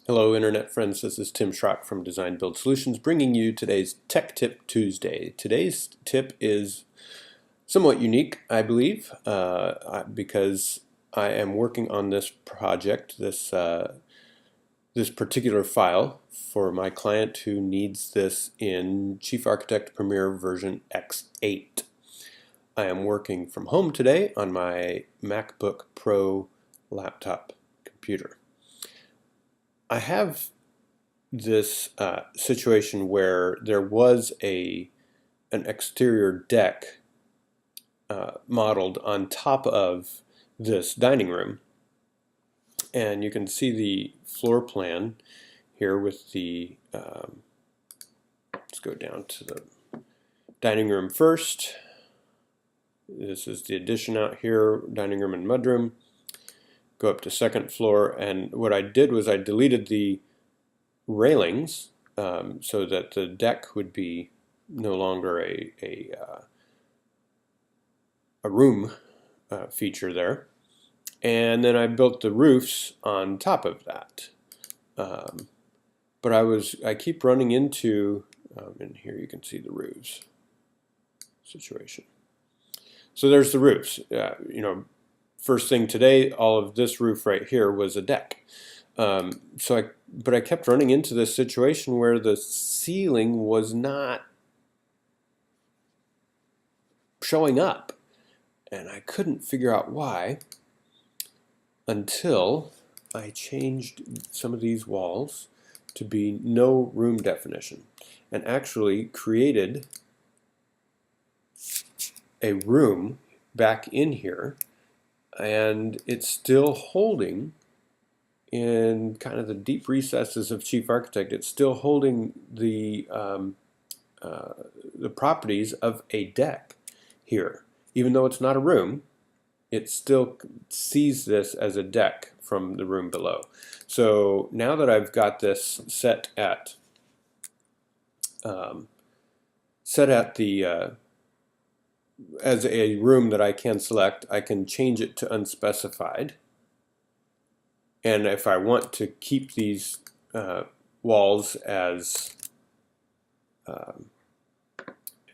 Hello Internet friends, this is Tim Schrock from Design Build Solutions bringing you today's Tech Tip Tuesday. Today's tip is somewhat unique, I believe, because I am working on this project, this particular file for my client who needs this in Chief Architect Premiere version X8. I am working from home today on my MacBook Pro laptop computer. I have this situation where there was an exterior deck modeled on top of this dining room, and you can see the floor plan here with the let's go down to the dining room first. This is the addition out here, dining room and mudroom. Go up to second floor, and what I did was I deleted the railings so that the deck would be no longer a room feature there, and then I built the roofs on top of that. But I keep running into and here you can see the roofs situation. So there's the roofs. First thing today, all of this roof right here was a deck. But I kept running into this situation where the ceiling was not showing up, and I couldn't figure out why until I changed some of these walls to be no room definition and actually created a room back in here, and it's still holding in kind of the deep recesses of Chief Architect. It's still holding the properties of a deck here. Even though it's not a room, it still sees this as a deck from the room below. So now that I've got this set at the as a room that I can select, I can change it to unspecified. And if I want to keep these walls as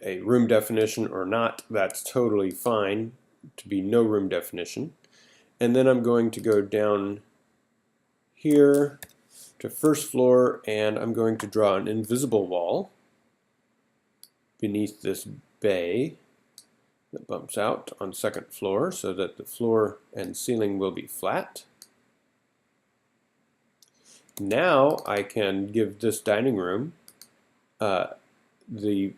a room definition or not, that's totally fine to be no room definition. And then I'm going to go down here to first floor, and I'm going to draw an invisible wall beneath this bay that bumps out on second floor so that the floor and ceiling will be flat. Now I can give this dining room the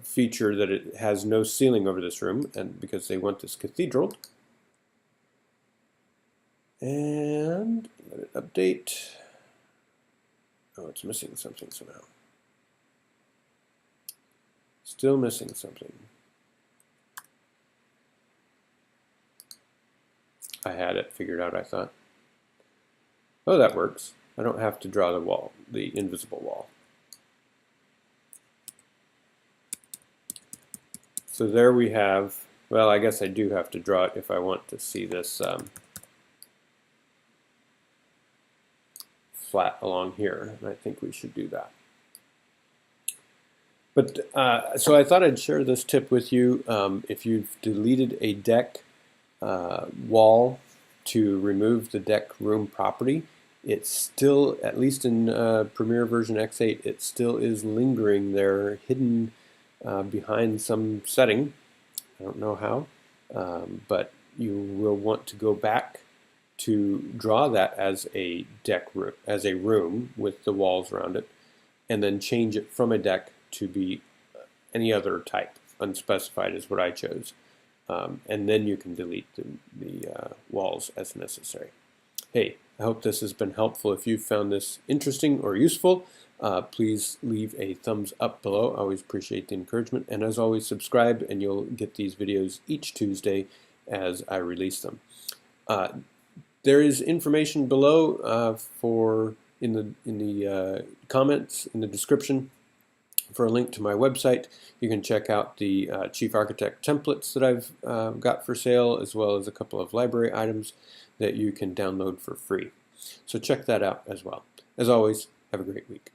feature that it has no ceiling over this room, and because they want this cathedral. And let it update. Oh, it's missing something somehow. Still missing something. I had it figured out, I thought. Oh, that works. I don't have to draw the wall, the invisible wall. So there we have, well, I guess I do have to draw it if I want to see this flat along here, and I think we should do that. But so I thought I'd share this tip with you. If you've deleted a deck wall to remove the deck room property, it's still, at least in Premiere version X8, it still is lingering there, hidden behind some setting. I don't know how, but you will want to go back to draw that as a deck room, as a room with the walls around it, and then change it from a deck to be any other type. Unspecified is what I chose. And then you can delete the walls as necessary. Hey, I hope this has been helpful. If you found this interesting or useful, please leave a thumbs up below. I always appreciate the encouragement. And as always, subscribe and you'll get these videos each Tuesday as I release them. There is information below in the comments, in the description, for a link to my website. You can check out the Chief Architect templates that I've got for sale, as well as a couple of library items that you can download for free. So check that out as well. As always, have a great week.